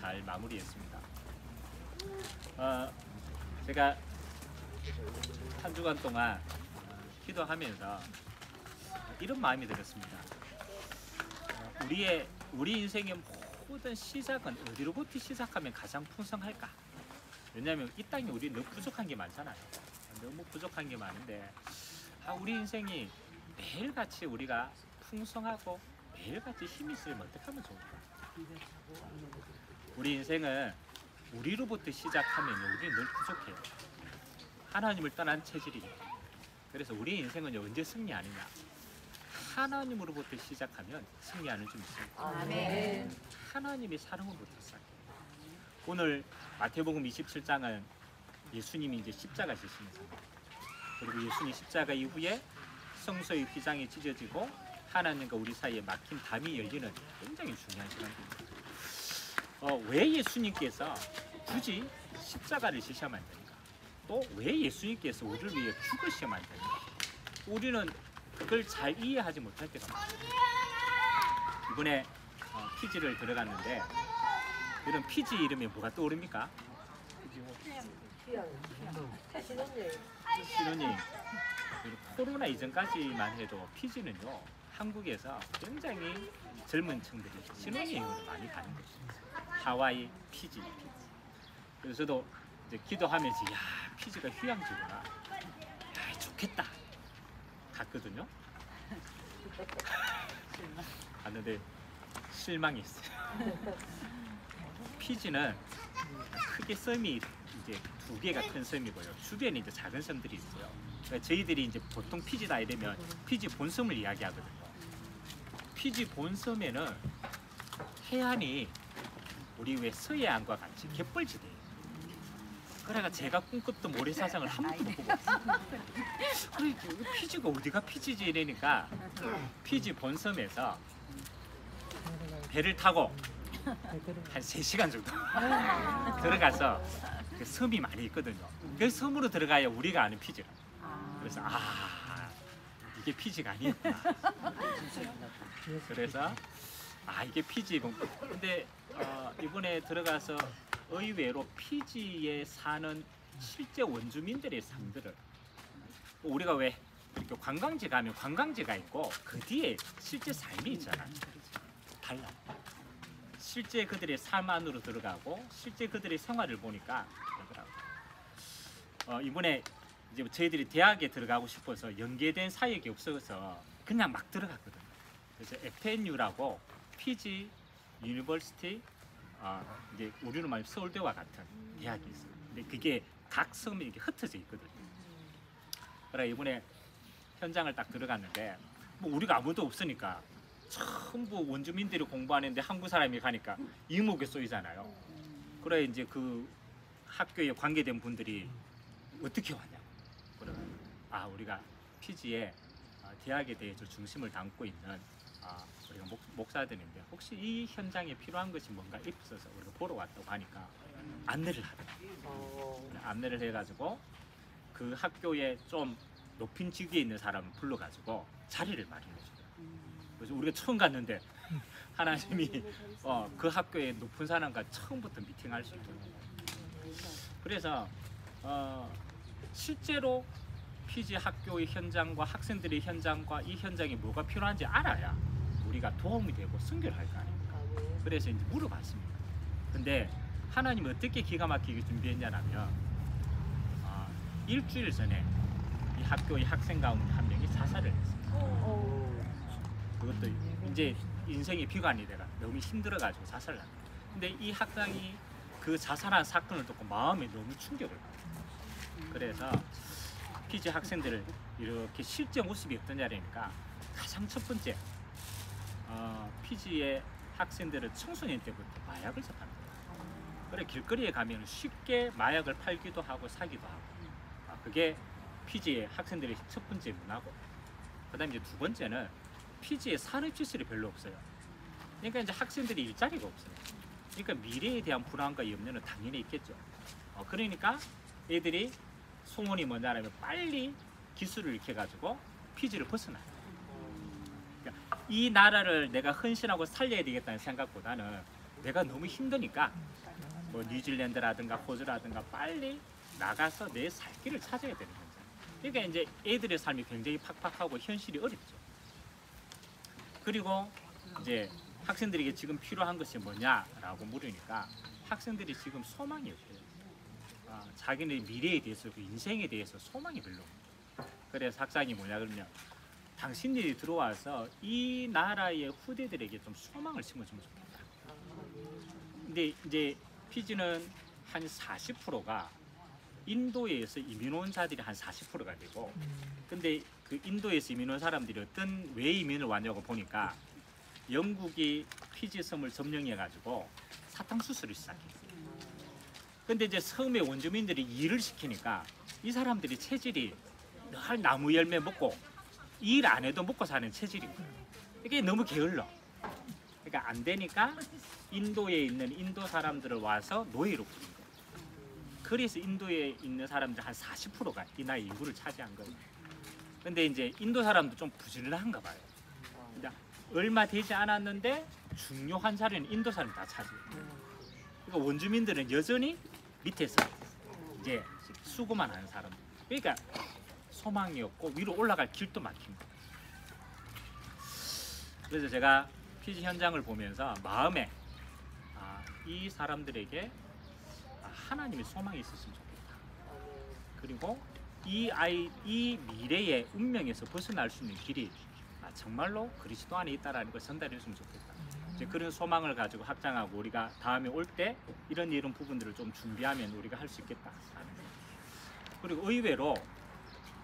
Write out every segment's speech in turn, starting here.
잘 마무리했습니다. 제가 한 주간 동안 기도하면서 이런 마음이 들었습니다. 우리 인생의 모든 시작은 어디로부터 시작하면 가장 풍성할까? 왜냐하면 이 땅에 우리 너무 부족한 게 많잖아요. 너무 부족한 게 많은데 우리 인생이 매일같이 우리가 풍성하고 매일같이 힘이 있으면 어떻게 하면 좋을까? 우리 인생은 우리로부터 시작하면 우리는 늘 부족해요. 하나님을 떠난 체질이니까. 그래서 우리 인생은 언제 승리하느냐? 하나님으로부터 시작하면 승리하는 줄 믿습니다. 아멘. 하나님의 사랑으로부터 시작해요. 오늘 마태복음 27장은 예수님이 이제 십자가 지시면서, 그리고 예수님 십자가 이후에 성소의 휘장이 찢어지고 하나님과 우리 사이에 막힌 담이 열리는 굉장히 중요한 시간입니다. 왜 예수님께서 굳이 십자가를 지셔야만 됩니까? 또 왜 예수님께서 우리를 위해 죽으셔야만 됩니까? 우리는 그걸 잘 이해하지 못할 때가 많아요. 이번에 피지를 들어갔는데 이런 피지 이름에 뭐가 떠오릅니까? 신혼여행. 코로나 이전까지만 해도 피지는요, 한국에서 굉장히 젊은 층들이 신혼여행으로 많이 가는 곳입니다. 하와이, 피지. 그래서 저도 이제 기도하면서 피지가 휴양지구나. 좋겠다. 갔거든요. 갔는데 실망이 있어요. 피지는 크게 섬이 이제 2개가 큰 섬이고요. 주변에 이제 작은 섬들이 있어요. 그러니까 저희들이 이제 보통 피지다 이러면 피지 본섬을 이야기하거든요. 피지 본섬에는 해안이 우리 왜 서해안과 같이 갯벌지대예요. 그래가 제가 꿈꿨던 모래사장을 한 번도 못 보고 왔어요. 그래, 피지가 어디가 피지지 이러니까 피지 본섬에서 배를 타고 한 3시간 정도 들어가서 그 섬이 많이 있거든요. 그 섬으로 들어가야 우리가 아는 피지라. 그래서 이게 피지가 아니었구나. 그래서 이게 피지고. 근데 이번에 들어가서 의외로 피지에 사는 실제 원주민들의 삶들을, 우리가 왜 이렇게 관광지 가면 관광지가 있고 그 뒤에 실제 삶이 있잖아요. 달라요. 실제 그들의 삶 안으로 들어가고 실제 그들의 생활을 보니까 그러더라고요. 이번에 이제 저희들이 대학에 들어가고 싶어서 연계된 사역이 없어서 그냥 막 들어갔거든요. 그래서 FNU라고 피지 유니버시티, 이제 우리로 말하면 서울대와 같은 대학이 있어요. 근데 그게 각 섬에 이렇게 흩어져 있거든요. 그래 이번에 현장을 딱 들어갔는데 우리가 아무도 없으니까 전부 원주민들이 공부하는데 한국 사람이 가니까 이목에 쏘이잖아요. 그래 이제 그 학교에 관계된 분들이 어떻게 왔냐? 그러면 우리가 피지에 대학에 대해서 중심을 담고 있는 우리가 목사들인데 혹시 이 현장에 필요한 것이 뭔가 있어서 우리가 보러 왔다고 하니까 안내를 하더라고요. 안내를 해가지고 그 학교에 좀 높은 직위에 있는 사람을 불러가지고 자리를 마련해줘요. 그래서 우리가 처음 갔는데 하나님이 그 학교의 높은 사람과 처음부터 미팅할 수 있도록. 그래서 실제로 피지 학교의 현장과 학생들의 현장과 이 현장에 뭐가 필요한지 알아야 우리가 도움이 되고 선교를 할 거 아닙니까? 그래서 이제 물어봤습니다. 근데 하나님이 어떻게 기가 막히게 준비했냐면 일주일 전에 이 학교의 학생 가운데 한 명이 자살을 했습니다. 그것도 이제 인생의 비관이 돼가 너무 힘들어가지고 자살을 합니다. 근데 이 학생이 그 자살한 사건을 듣고 마음에 너무 충격을 받아요. 그래서 피지 학생들을 이렇게 실제 모습이 어떠냐니까 가장 첫 번째 피지의 학생들은 청소년 때부터 마약을 접합니다. 그래 길거리에 가면 쉽게 마약을 팔기도 하고 사기도 하고 그게 피지의 학생들의 첫 번째 문화고, 그 다음에 이제 두 번째는 피지에 산업시설이 별로 없어요. 그러니까 이제 학생들이 일자리가 없어요. 그러니까 미래에 대한 불안과 염려는 당연히 있겠죠. 그러니까 애들이 소원이 뭐냐면 빨리 기술을 익혀가지고 피지를 벗어나요. 그러니까 이 나라를 내가 헌신하고 살려야 되겠다는 생각보다는 내가 너무 힘드니까 뭐 뉴질랜드라든가 호주라든가 빨리 나가서 내 살 길을 찾아야 되는 거죠. 그러니까 이제 애들의 삶이 굉장히 팍팍하고 현실이 어렵죠. 그리고 이제 학생들에게 지금 필요한 것이 뭐냐라고 물으니까 학생들이 지금 소망이 없대요. 자기네 미래에 대해서, 그 인생에 대해서 소망이 별로 없대요. 그래서 학장이 뭐냐 그러면 당신들이 들어와서 이 나라의 후대들에게 좀 소망을 심어주면 좋겠다. 근데 이제 피지는 한 40%가 인도에서 이민 온 자들이 한 40%가 되고, 근데 그 인도에서 이민 온 사람들이 왜 이민을 왔냐고 보니까 영국이 피지 섬을 점령해가지고 사탕수수를 시작했어요. 근데 이제 섬의 원주민들이 일을 시키니까 이 사람들이 체질이 늘 나무 열매 먹고 일 안 해도 먹고 사는 체질인 거예요. 이게 너무 게을러. 그러니까 안 되니까 인도에 있는 인도 사람들을 와서 노예로 부린 거예요. 그래서 인도에 있는 사람들 한 40%가 이 나라의 인구를 차지한 거예요. 근데 이제 인도 사람도 좀 부지런한가 봐요. 그러니까 얼마 되지 않았는데 중요한 자리는 인도 사람이 다 차지해요. 그러니까 원주민들은 여전히 밑에서 이제 수고만 하는 사람. 그러니까 소망이 없고 위로 올라갈 길도 막힙니다. 그래서 제가 피지 현장을 보면서 마음에 이 사람들에게 하나님의 소망이 있었으면 좋겠다. 그리고 이 미래의 운명에서 벗어날 수 있는 길이 정말로 그리스도 안에 있다라는 걸 전달해 줬으면 좋겠다. 이제 그런 소망을 가지고 학장하고 우리가 다음에 올 때 이런 부분들을 좀 준비하면 우리가 할 수 있겠다. 그리고 의외로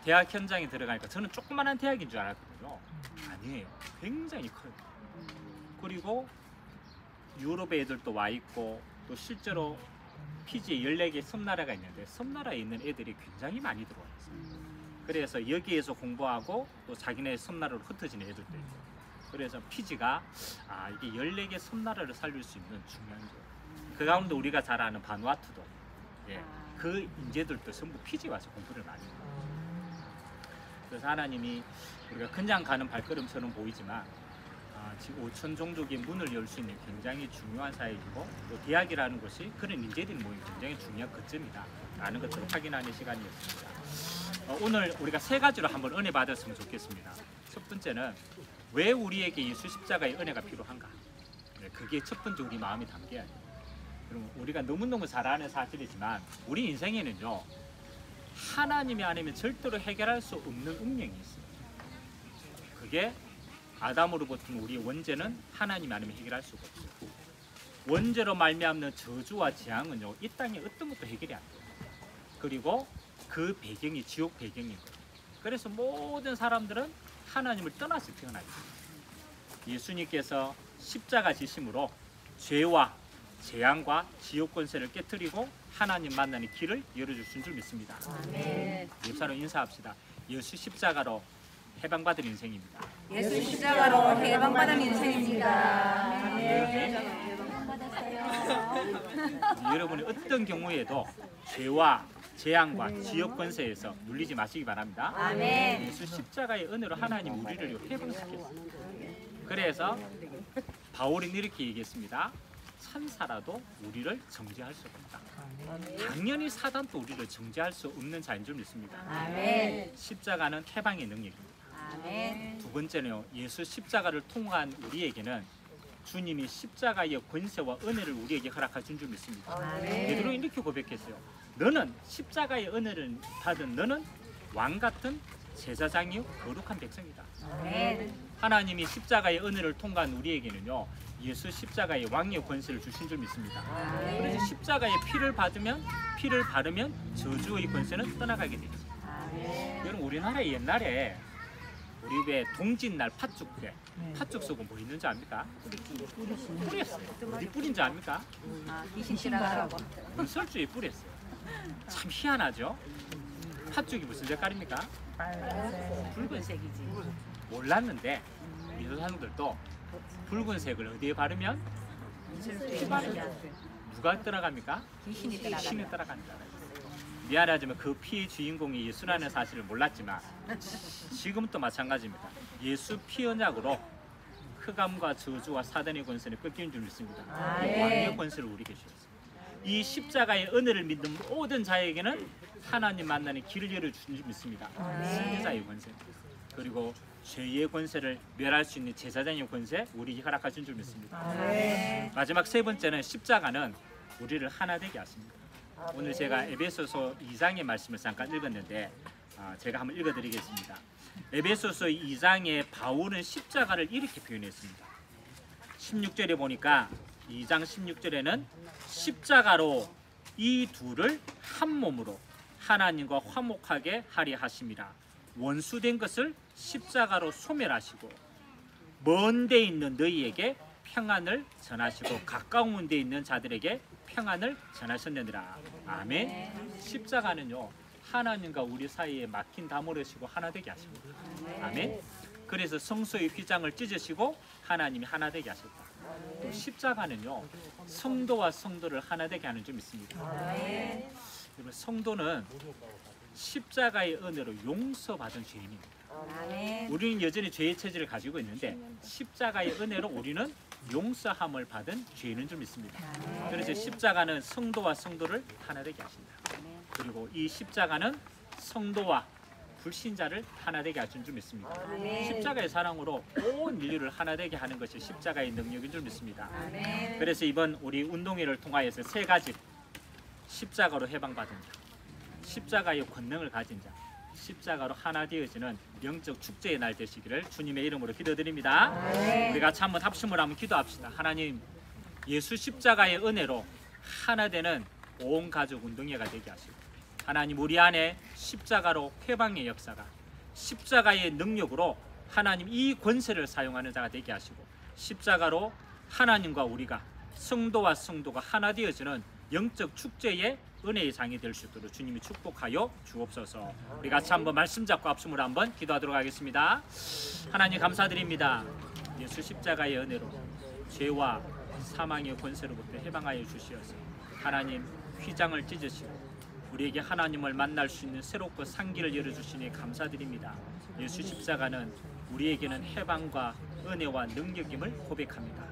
대학 현장에 들어가니까 저는 조그만한 대학인 줄 알았거든요. 아니에요. 굉장히 커요. 그리고 유럽의 애들도 와 있고 또 실제로 피지에 14개 섬나라가 있는데 섬나라에 있는 애들이 굉장히 많이 들어와 있어요. 그래서 여기에서 공부하고 또 자기네 섬나라로 흩어지는 애들도 있고, 그래서 피지가 이게 14개 섬나라를 살릴 수 있는 중요한 거예요. 그 가운데 우리가 잘 아는 바누아투도 그 인재들도 전부 피지 와서 공부를 많이 해요. 그래서 하나님이 우리가 그냥 가는 발걸음처럼 보이지만 지금 5천 종족의 문을 열 수 있는 굉장히 중요한 사역이고, 또 대학이라는 것이 그런 인재들이 모이는 굉장히 중요한 거점이다 라는 것들을 확인하는 시간이었습니다. 오늘 우리가 3가지로 한번 은혜 받았으면 좋겠습니다. 첫 번째는 왜 우리에게 예수 십자가의 은혜가 필요한가? 그게 첫 번째 우리 마음이 담겨야 돼요. 그럼 우리가 너무너무 잘 아는 사실이지만 우리 인생에는요, 하나님이 아니면 절대로 해결할 수 없는 운명이 있어요. 그게 아담으로부터 우리의 원죄는 하나님이 아니면 해결할 수가 없어요. 원죄로 말미암는 저주와 재앙은요, 이 땅에 어떤 것도 해결이 안 돼요. 그리고 그 배경이 지옥 배경인 거예요. 그래서 모든 사람들은 하나님을 떠나서 태어나게 돼요. 예수님께서 십자가 지심으로 죄와 재앙과 지옥 권세를 깨뜨리고 하나님 만나는 길을 열어주신 줄 믿습니다. 옆 사람 인사합시다. 예수 십자가로 해방받은 인생입니다. 예수 십자가로 해방받은 인생입니다. 여러분이 어떤 경우에도 죄와 재앙과 지옥 권세에서 눌리지 마시기 바랍니다. 아멘. 예수 십자가의 은혜로 하나님 우리를 해방시켰습니다. 그래서 바울은 이렇게 얘기했습니다. 천사라도 우리를 정죄할 수 없다. 당연히 사단도 우리를 정죄할 수 없는 자인 줄 믿습니다. 아멘. 십자가는 해방의 능력입니다. 아멘. 두 번째는요, 예수 십자가를 통한 우리에게는 주님이 십자가의 권세와 은혜를 우리에게 허락하신 줄 믿습니다. 베드로는 이렇게 고백했어요. 너는 십자가의 은혜를 받은 너는 왕 같은 제사장이요 거룩한 백성이다. 아멘. 하나님이 십자가의 은혜를 통과한 우리에게는요, 예수 십자가의 왕의 권세를 주신 줄 믿습니다. 그래서 십자가의 피를 바르면 저주의 권세는 떠나가게 되죠. 여러분, 우리나라 옛날에 우리 왜 동짓날 팥죽 때 팥죽 속은 뭐 있는지 압니까? 뿌렸어요. 어디 뿌린지 압니까? 귀신 지나가라고. 문설주에 뿌렸어요. 참 희한하죠? 팥죽이 무슨 색깔입니까? 붉은색이지. 몰랐는데 우리 조상들도 붉은색을 어디에 바르면 누가 따라갑니까? 귀신이 귀신이 따라간다. 미안하지만 그 피의 주인공이 예수라는 사실을 몰랐지만 지금도 마찬가지입니다. 예수 피 언약으로 흑암과 저주와 사단의 권세를 꺾인 줄 믿습니다. 아멘. 왕의 권세를 우리에게 주셨습니다. 이 십자가의 은혜를 믿는 모든 자에게는 하나님 만나는 길을 열어주신 줄 믿습니다. 승리자의 권세, 그리고 죄의 권세를 멸할 수 있는 제사장의 권세 우리에게 허락하신 줄 믿습니다. 마지막 세 번째는 십자가는 우리를 하나 되게 하십니다. 오늘 제가 에베소서 2장의 말씀을 잠깐 읽었는데 제가 한번 읽어드리겠습니다. 에베소서 2장에 바울은 십자가를 이렇게 표현했습니다. 16절에 보니까 2장 16절에는 십자가로 이 둘을 한 몸으로 하나님과 화목하게 하리 하심이라. 원수된 것을 십자가로 소멸하시고 먼 데 있는 너희에게 평안을 전하시고 가까운 데 있는 자들에게 평안을 전하셨느니라. 아멘. 십자가는요, 하나님과 우리 사이에 막힌 담을 으시고 하나 되게 하십니다. 아멘. 그래서 성소의 휘장을 찢으시고 하나님이 하나 되게 하셨다. 또 십자가는요, 성도와 성도를 하나 되게 하는 줄 믿습니다. 여러분, 성도는 십자가의 은혜로 용서받은 죄인입니다. 우리는 여전히 죄의 체질을 가지고 있는데 십자가의 은혜로 우리는 용서함을 받은 죄인인 줄 믿습니다. 그래서 십자가는 성도와 성도를 하나 되게 하신다. 그리고 이 십자가는 성도와 불신자를 하나 되게 하신 줄 믿습니다. 십자가의 사랑으로 온 인류를 하나 되게 하는 것이 십자가의 능력인 줄 믿습니다. 그래서 이번 우리 운동회를 통하여서 세 가지, 십자가로 해방받은 자, 십자가의 권능을 가진 자, 십자가로 하나 되어지는 영적 축제의 날 되시기를 주님의 이름으로 기도드립니다. 우리 같이 한번 합심을 한번 기도합시다. 하나님, 예수 십자가의 은혜로 하나 되는 온 가족 운동회가 되게 하시고, 하나님, 우리 안에 십자가로 회방의 역사가, 십자가의 능력으로 하나님 이 권세를 사용하는 자가 되게 하시고, 십자가로 하나님과 우리가, 성도와 성도가 하나 되어지는 영적 축제의 은혜의 장이 될 수 있도록 주님이 축복하여 주옵소서. 우리 같이 한번 말씀 잡고 합심으로 한번 기도하도록 하겠습니다. 하나님, 감사드립니다. 예수 십자가의 은혜로 죄와 사망의 권세로부터 해방하여 주시어서 하나님 휘장을 찢으시고 우리에게 하나님을 만날 수 있는 새롭고 상기를 열어주시니 감사드립니다. 예수 십자가는 우리에게는 해방과 은혜와 능력임을 고백합니다.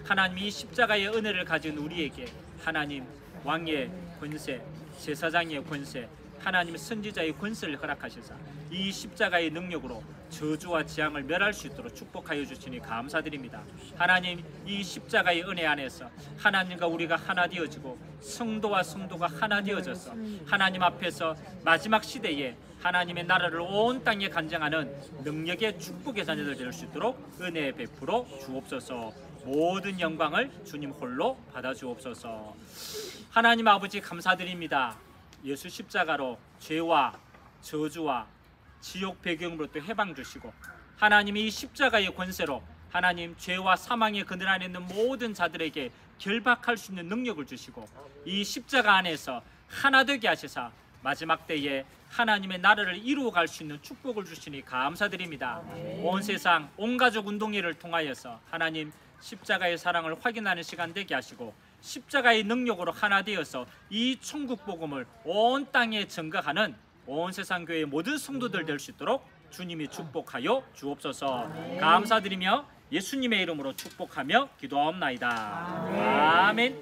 하나님, 이 십자가의 은혜를 가진 우리에게 하나님 왕의 권세, 제사장의 권세, 하나님 선지자의 권세를 허락하셔서 이 십자가의 능력으로 저주와 재앙을 멸할 수 있도록 축복하여 주시니 감사드립니다. 하나님, 이 십자가의 은혜 안에서 하나님과 우리가 하나 되어지고 성도와 성도가 하나 되어져서 하나님 앞에서 마지막 시대에 하나님의 나라를 온 땅에 간증하는 능력의 축복의 자녀들 될 수 있도록 은혜 베풀어 주옵소서. 모든 영광을 주님 홀로 받아 주옵소서. 하나님 아버지, 감사드립니다. 예수 십자가로 죄와 저주와 지옥 배경으로부터 해방 주시고 하나님이 이 십자가의 권세로 하나님 죄와 사망의 그늘 안에 있는 모든 자들에게 결박할 수 있는 능력을 주시고 이 십자가 안에서 하나 되게 하시사 마지막 때에 하나님의 나라를 이루어갈 수 있는 축복을 주시니 감사드립니다. 온 세상 온 가족 운동회를 통하여서 하나님 십자가의 사랑을 확인하는 시간 되게 하시고 십자가의 능력으로 하나 되어서 이 천국 복음을 온 땅에 전가하는 온 세상 교회의 모든 성도들 될 수 있도록 주님이 축복하여 주옵소서. 감사드리며 예수님의 이름으로 축복하며 기도하옵나이다. 아멘.